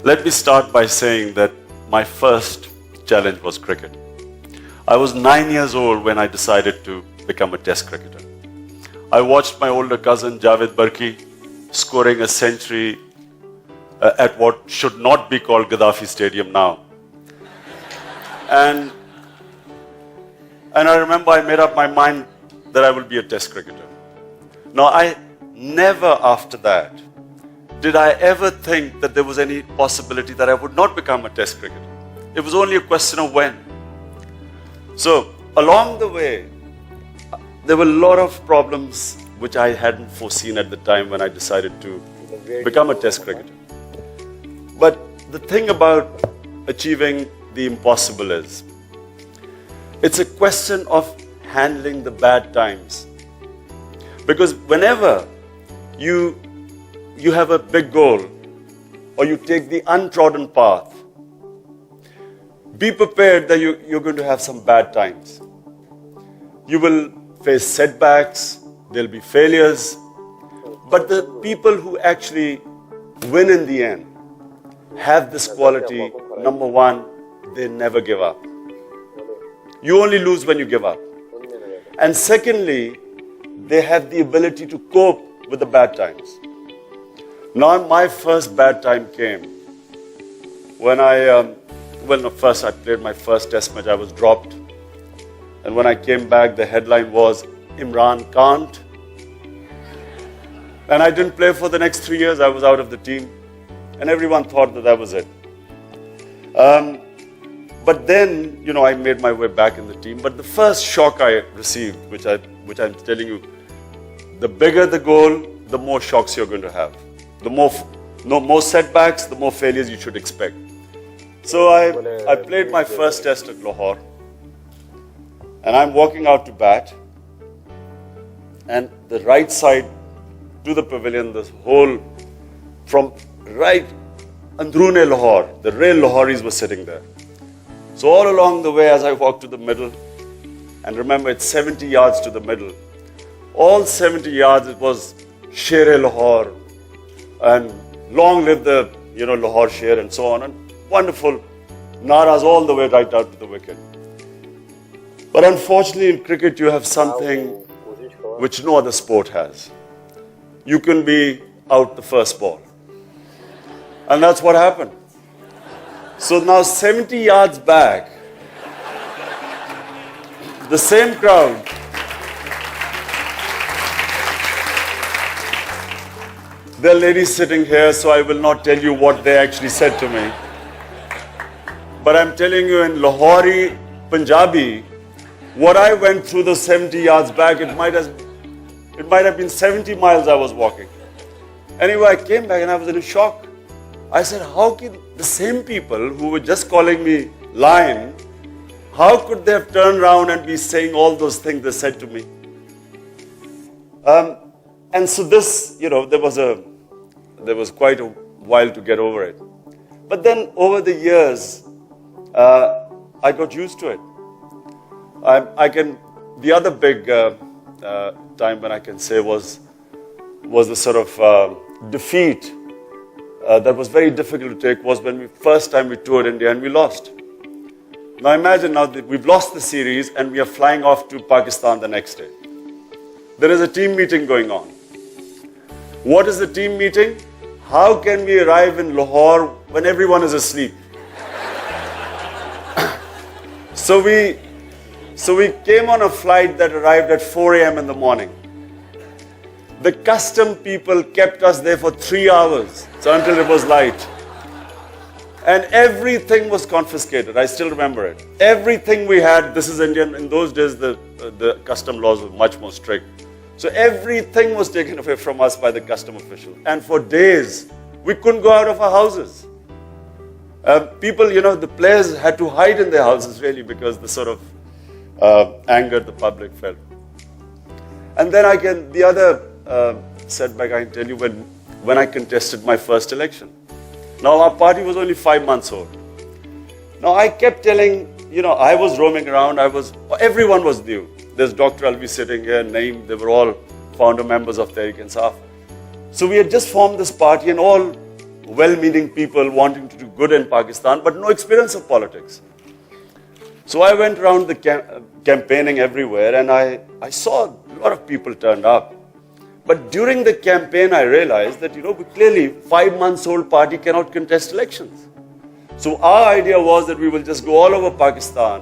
Let me start by saying that my first challenge was cricket. I was 9 years old when I decided to become a test cricketer. I watched my older cousin Javed Barki scoring a century at what should not be called Gaddafi Stadium now. And I remember I made up my mind that I will be a test cricketer. Now, I never after that did I ever think that there was any possibility that I would not become a test cricketer. It was only a question of when. So, along the way, there were a lot of problems which I hadn't foreseen at the time when I decided to become a test cricketer. But the thing about achieving the impossible is, it's a question of handling the bad times. Because whenever you have a big goal or you take the untrodden path, be prepared that you're going to have some bad times. You will face setbacks, there'll be failures, but the people who actually win in the end have this quality. Number one, they never give up. You only lose when you give up. And secondly, they have the ability to cope with the bad times. Now, my first bad time came when first I played my first test match. I was dropped. And when I came back, the headline was, Imran Khan. And I didn't play for the next 3 years. I was out of the team. And everyone thought that was it. But then, I made my way back in the team. But the first shock I received, which I'm telling you, the bigger the goal, the more shocks you're going to have. The more setbacks, the more failures you should expect. So I played my first test at Lahore. And I'm walking out to bat. And the right side to the pavilion, this whole, from right Andrune Lahore, the real Lahoris were sitting there. So all along the way as I walked to the middle, and remember it's 70 yards to the middle, all 70 yards it was Sher-e Lahore, and long live the Lahore Sher and so on, and wonderful naras all the way right out to the wicket. But unfortunately in cricket you have something which no other sport has. You can be out the first ball. And that's what happened. So now 70 yards back, the same crowd, there are ladies sitting here, so I will not tell you what they actually said to me. But I'm telling you in Lahori, Punjabi, what I went through the 70 yards back, it might have been 70 miles I was walking. Anyway, I came back and I was in a shock. I said, how could the same people who were just calling me lion, how could they have turned around and be saying all those things they said to me? And so this, there was quite a while to get over it. But then over the years, I got used to it. The other big time when I can say was the sort of defeat that was very difficult to take was when first time we toured India and we lost. Now imagine now that we've lost the series and we are flying off to Pakistan the next day. There is a team meeting going on. What is the team meeting? How can we arrive in Lahore when everyone is asleep? So we came on a flight that arrived at 4 a.m. in the morning. The custom people kept us there for 3 hours, so until it was light. And everything was confiscated. I still remember it. Everything we had, this is Indian, in those days the custom laws were much more strict. So everything was taken away from us by the custom official. And for days, we couldn't go out of our houses. People, the players had to hide in their houses really because the sort of anger the public felt. And then the other setback I can tell you when I contested my first election. Now our party was only 5 months old. Now I kept telling, I was roaming around, everyone was new. There's Dr. Alvi sitting here, Naeem, they were all founder members of Tehreek-e-Insaf. So we had just formed this party and all well-meaning people wanting to do good in Pakistan, but no experience of politics. So I went around the campaigning everywhere, and I saw a lot of people turned up. But during the campaign, I realized that, clearly 5 months old party cannot contest elections. So our idea was that we will just go all over Pakistan,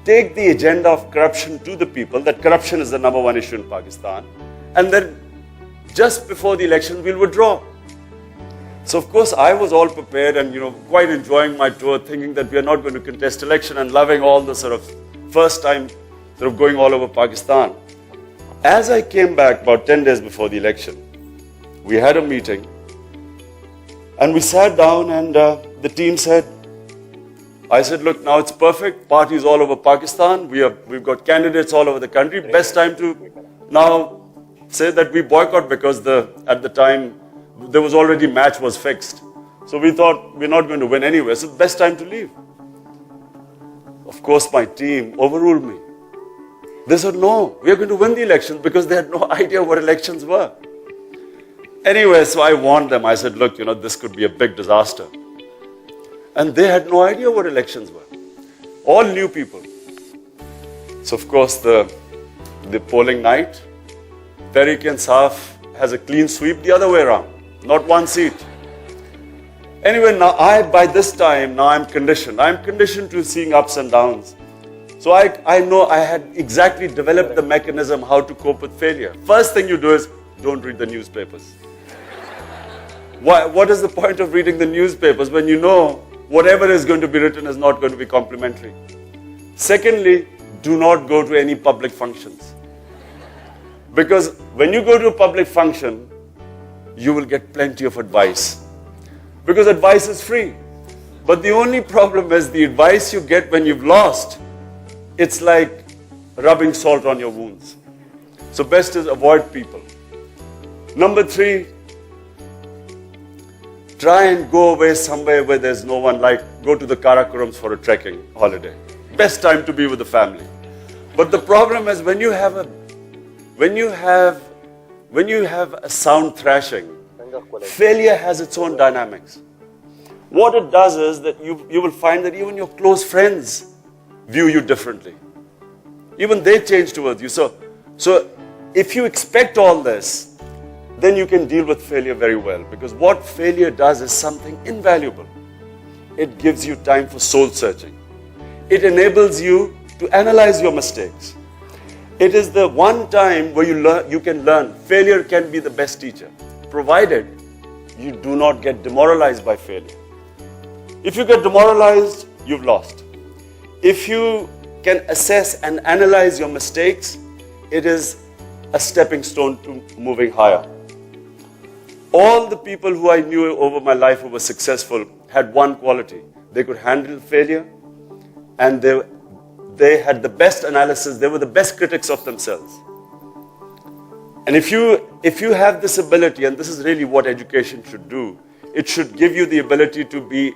take the agenda of corruption to the people, that corruption is the #1 issue in Pakistan, and then just before the election, we'll withdraw. So of course, I was all prepared and, quite enjoying my tour, thinking that we are not going to contest election and loving all the sort of first time sort of going all over Pakistan. As I came back about 10 days before the election, we had a meeting and we sat down and the team said, I said, look, now it's perfect. Parties all over Pakistan. We've got candidates all over the country. Best time to now say that we boycott, because at the time there was already match was fixed. So we thought we're not going to win anyway. So best time to leave. Of course, my team overruled me. They said, no, we are going to win the elections, because they had no idea what elections were. Anyway, so I warned them. I said, look, this could be a big disaster. And they had no idea what elections were. All new people. So of course, the polling night, Tehreek-e-Insaf has a clean sweep the other way around. Not one seat. Anyway, now by this time, I'm conditioned. I'm conditioned to seeing ups and downs. So I know I had exactly developed the mechanism how to cope with failure. First thing you do is, don't read the newspapers. What is the point of reading the newspapers when you know whatever is going to be written is not going to be complimentary? Secondly, do not go to any public functions. Because when you go to a public function, you will get plenty of advice. Because advice is free. But the only problem is the advice you get when you've lost, it's like rubbing salt on your wounds. So best is avoid people. Number 3, try and go away somewhere where there's no one, like go to the Karakorams for a trekking holiday. Best time to be with the family. But the problem is when you have a sound thrashing, failure has its own dynamics. What it does is that you will find that even your close friends view you differently. Even they change towards you. So if you expect all this, then you can deal with failure very well. Because what failure does is something invaluable. It gives you time for soul searching. It enables you to analyze your mistakes. It is the one time where you can learn. Failure can be the best teacher, provided you do not get demoralized by failure. If you get demoralized, you've lost. If you can assess and analyze your mistakes, it is a stepping stone to moving higher. All the people who I knew over my life who were successful had one quality. They could handle failure, and they had the best analysis. They were the best critics of themselves. And if you have this ability, and this is really what education should do, it should give you the ability to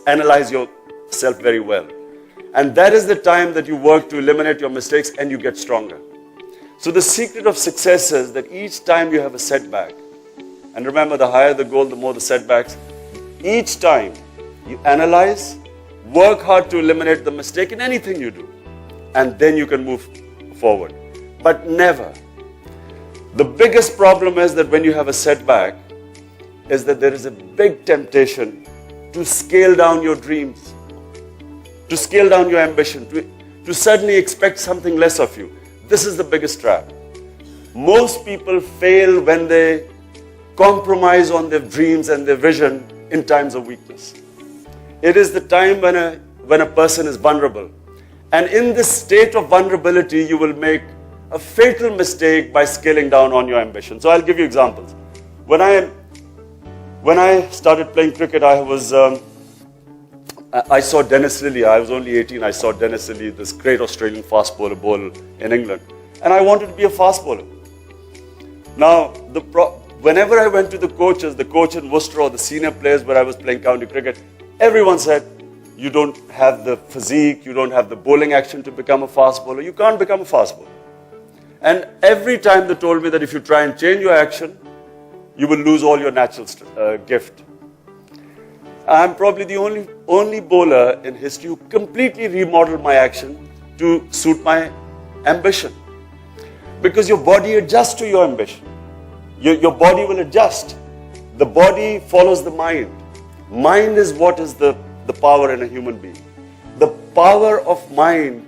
analyze yourself very well. And that is the time that you work to eliminate your mistakes and you get stronger. So the secret of success is that each time you have a setback, and remember, the higher the goal, the more the setbacks, each time you analyze, work hard to eliminate the mistake in anything you do, and then you can move forward. But never. The biggest problem is that when you have a setback, is that there is a big temptation to scale down your dreams, to scale down your ambition, to suddenly expect something less of you. This is the biggest trap. Most people fail when they compromise on their dreams and their vision in times of weakness. It is the time when a person is vulnerable. And in this state of vulnerability, you will make a fatal mistake by scaling down on your ambition. So I'll give you examples. When I started playing cricket, I saw Dennis Lillee. I was only 18. I saw Dennis Lillee, this great Australian fast bowler, bowl in England. And I wanted to be a fast bowler. Now, whenever I went to the coach in Worcester or the senior players where I was playing county cricket, everyone said, you don't have the physique, you don't have the bowling action to become a fast bowler. You can't become a fast bowler. And every time they told me that if you try and change your action, you will lose all your natural gift. I'm probably the only bowler in history who completely remodeled my action to suit my ambition. Because your body adjusts to your ambition. Your body will adjust. The body follows the mind. Mind is what is the power in a human being. The power of mind,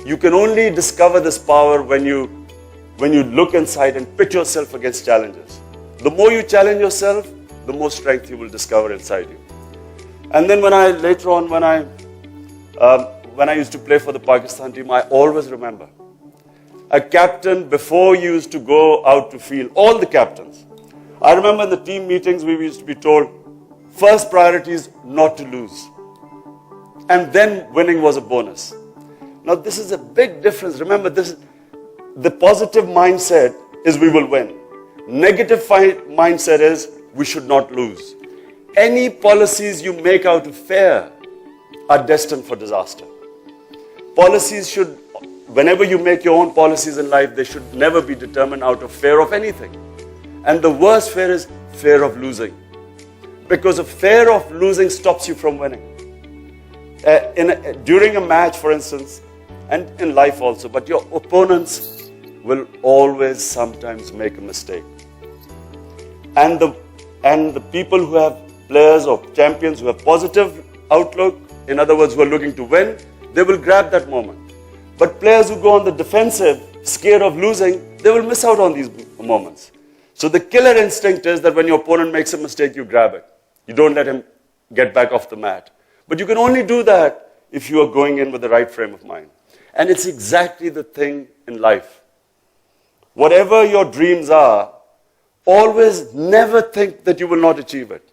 you can only discover this power when you look inside and pit yourself against challenges. The more you challenge yourself, the more strength you will discover inside you. And then later on, when I used to play for the Pakistan team, I always remember a captain, before you used to go out to field, all the captains, I remember in the team meetings we used to be told, first priority is not to lose. And then winning was a bonus. Now this is a big difference. Remember, the positive mindset is we will win. Negative mindset is we should not lose. Any policies you make out of fear are destined for disaster. Policies should, whenever you make your own policies in life, they should never be determined out of fear of anything. And the worst fear is fear of losing. Because a fear of losing stops you from winning. During a match, for instance, and in life also, but your opponents will always sometimes make a mistake. And the people who have players or champions who have positive outlook, in other words, who are looking to win, they will grab that moment. But players who go on the defensive, scared of losing, they will miss out on these moments. So the killer instinct is that when your opponent makes a mistake, you grab it. You don't let him get back off the mat. But you can only do that if you are going in with the right frame of mind. And it's exactly the thing in life. Whatever your dreams are, always never think that you will not achieve it.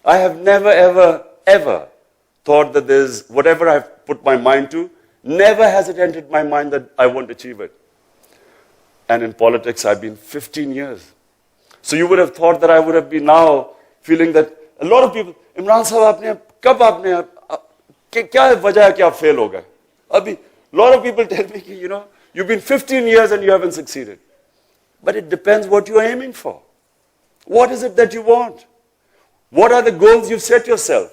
I have never, ever thought that there's, whatever I've put my mind to, never has it entered my mind that I won't achieve it. And in politics, I've been 15 years. So you would have thought that I would have been now feeling that a lot of people, Imran sahab, kab aapne, kya wajah hai ki aap fail ho gaye? Abhi, a lot of people tell me, you know, you've been 15 years and you haven't succeeded. But it depends what you're aiming for. What is it that you want? What are the goals you've set yourself?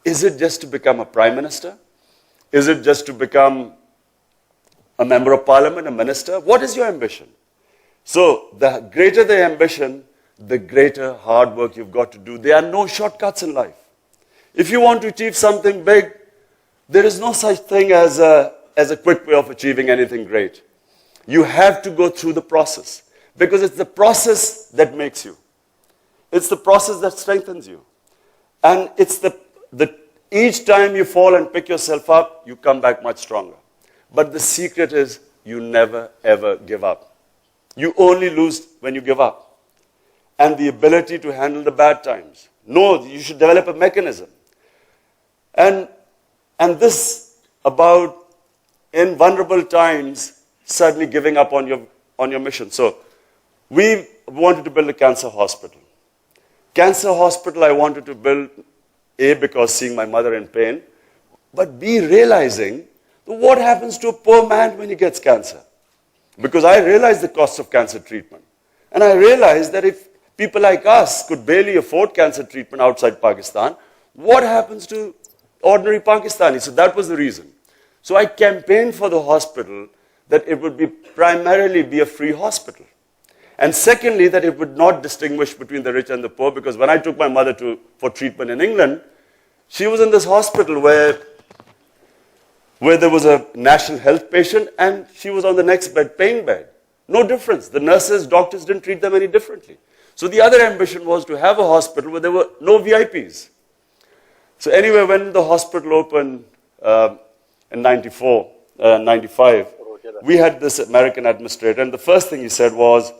Is it just to become a prime minister? Is it just to become a member of parliament, a minister? What is your ambition? So the greater the ambition, the greater hard work you've got to do. There are no shortcuts in life. If you want to achieve something big, there is no such thing as a quick way of achieving anything great. You have to go through the process. Because it's the process that makes you. It's the process that strengthens you. And it's each time you fall and pick yourself up, you come back much stronger. But the secret is you never ever give up. You only lose when you give up. And the ability to handle the bad times. No, you should develop a mechanism. And this about in vulnerable times suddenly giving up on your mission. So we wanted to build a cancer hospital. Cancer hospital I wanted to build, A, because seeing my mother in pain, but B, realizing what happens to a poor man when he gets cancer. Because I realized the cost of cancer treatment. And I realized that if people like us could barely afford cancer treatment outside Pakistan, what happens to ordinary Pakistanis? So that was the reason. So I campaigned for the hospital that it would be primarily be a free hospital. And secondly, that it would not distinguish between the rich and the poor, because when I took my mother for treatment in England, she was in this hospital where there was a national health patient and she was on the next bed, paying bed. No difference. The nurses, doctors didn't treat them any differently. So the other ambition was to have a hospital where there were no VIPs. So anyway, when the hospital opened in 95, we had this American administrator, and the first thing he said was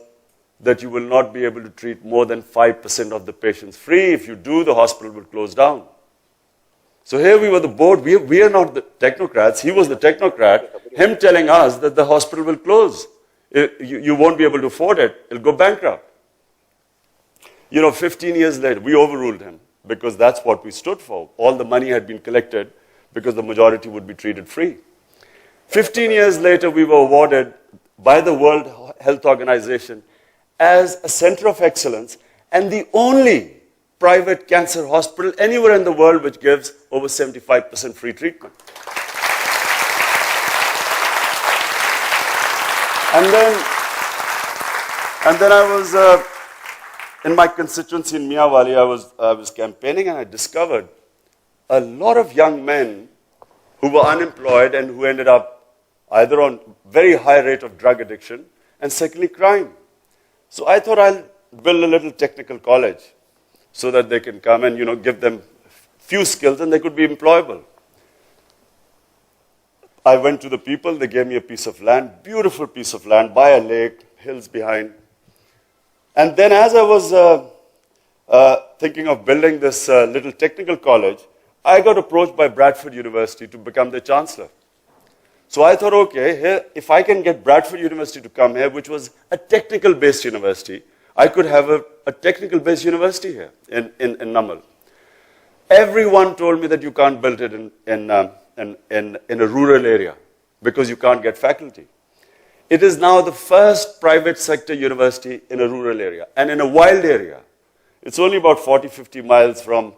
that you will not be able to treat more than 5% of the patients free. If you do, the hospital will close down. So here we were the board, we are not the technocrats, he was the technocrat, him telling us that the hospital will close. You won't be able to afford it, it'll go bankrupt. 15 years later, we overruled him because that's what we stood for. All the money had been collected because the majority would be treated free. 15 years later, we were awarded by the World Health Organization as a center of excellence and the only private cancer hospital anywhere in the world which gives over 75% free treatment. And then I was, in my constituency in Miyawali, I was campaigning, and I discovered a lot of young men who were unemployed and who ended up either on very high rate of drug addiction and secondly crime. So I thought I'll build a little technical college so that they can come and, give them few skills and they could be employable. I went to the people, they gave me a piece of land, beautiful piece of land by a lake, hills behind. And then as I was thinking of building this little technical college, I got approached by Bradford University to become the chancellor. So I thought, okay, here, if I can get Bradford University to come here, which was a technical-based university, I could have a technical-based university here in Namal. Everyone told me that you can't build it in a rural area because you can't get faculty. It is now the first private sector university in a rural area and in a wild area. It's only about 40, 50 miles from,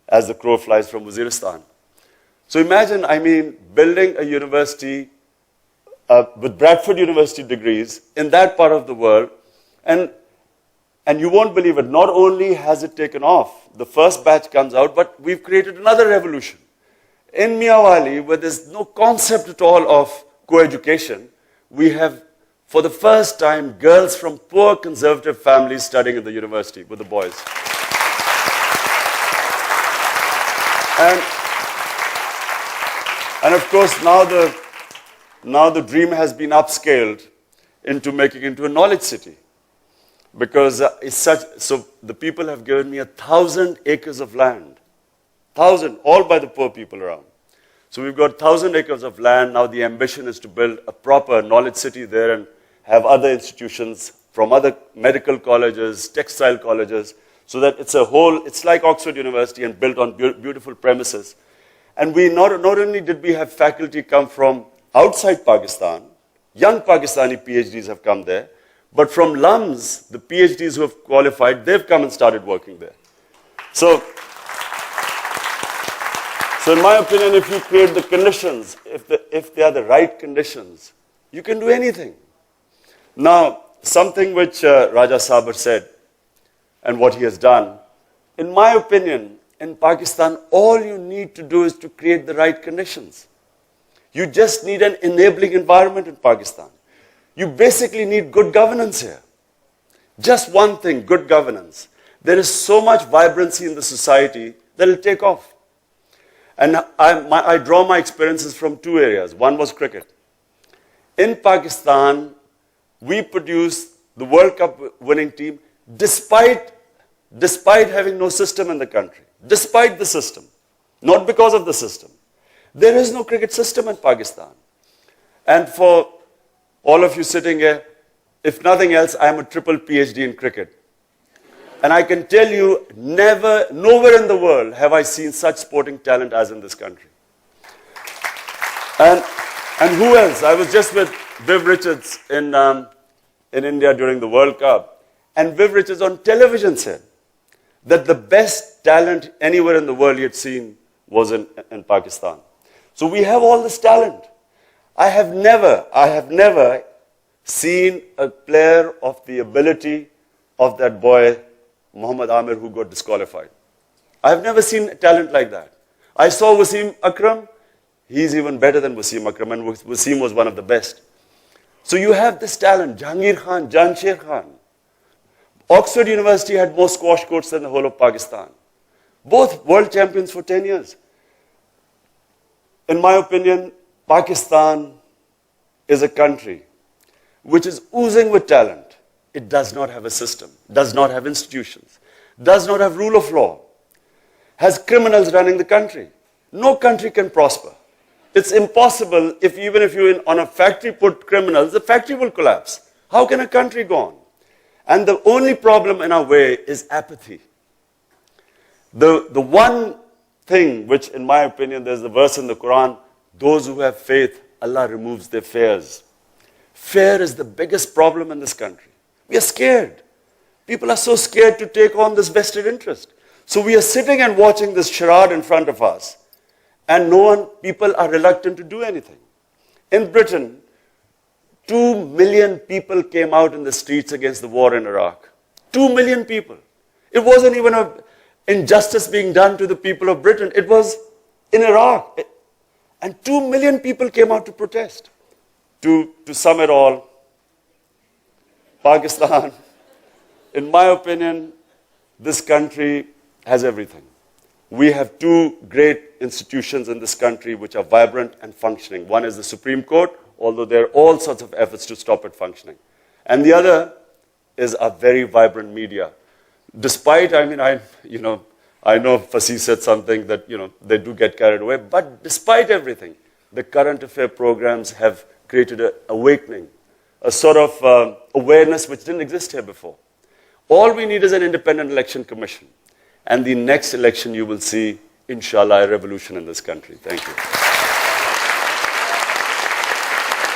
as the crow flies, from Waziristan. So imagine, building a university with Bradford University degrees in that part of the world, and you won't believe it, not only has it taken off, the first batch comes out, but we've created another revolution. In Miyawali, where there's no concept at all of co-education, we have, for the first time, girls from poor conservative families studying in the university with the boys. And of course, now the dream has been upscaled into making it into a knowledge city. Because so the people have given me 1,000 acres of land. 1,000, all by the poor people around. So we've got 1,000 acres of land. Now the ambition is to build a proper knowledge city there and have other institutions from other medical colleges, textile colleges, so that it's like Oxford University and built on beautiful premises. And we not only did we have faculty come from outside Pakistan, young Pakistani PhDs have come there, but from LUMS, the PhDs who have qualified, they've come and started working there. So in my opinion, if you create the conditions, if they are the right conditions, you can do anything. Now, something which Raja Sabar said and what he has done, in my opinion, in Pakistan, all you need to do is to create the right conditions. You just need an enabling environment in Pakistan. You basically need good governance here. Just one thing, good governance. There is so much vibrancy in the society that it will take off. And I draw my experiences from two areas. One was cricket. In Pakistan, we produced the World Cup winning team despite having no system in the country. Despite the system. Not because of the system. There is no cricket system in Pakistan. And for all of you sitting here, if nothing else, I am a triple PhD in cricket. And I can tell you, nowhere in the world have I seen such sporting talent as in this country. And who else? I was just with Viv Richards in India during the World Cup. And Viv Richards on television said that the best talent anywhere in the world he had seen was in Pakistan. So we have all this talent. I have never seen a player of the ability of that boy, Muhammad Amir, who got disqualified. I have never seen talent like that. I saw Wasim Akram. He's even better than Wasim Akram, and Wasim was one of the best. So you have this talent, Jahangir Khan, Jansher Khan. Oxford University had more squash courts than the whole of Pakistan. Both world champions for 10 years. In my opinion, Pakistan is a country which is oozing with talent. It does not have a system, does not have institutions, does not have rule of law, has criminals running the country. No country can prosper. It's impossible even if you on a factory put criminals, the factory will collapse. How can a country go on? And the only problem in our way is apathy. The one thing which, in my opinion, there's the verse in the Quran, those who have faith, Allah removes their fears. Fear is the biggest problem in this country. We are scared. People are so scared to take on this vested interest. So we are sitting and watching this charade in front of us, and people are reluctant to do anything. In Britain, 2 million people came out in the streets against the war in Iraq. 2 million people. It wasn't even an injustice being done to the people of Britain. It was in Iraq. And 2 million people came out to protest. To sum it all, Pakistan, in my opinion, this country has everything. We have two great institutions in this country which are vibrant and functioning. One is the Supreme Court, although there are all sorts of efforts to stop it functioning. And the other is a very vibrant media. Despite, I know Fasih said something that, they do get carried away, but despite everything, the current affair programs have created an awakening, a sort of awareness which didn't exist here before. All we need is an independent election commission. And the next election you will see, inshallah, a revolution in this country. Thank you.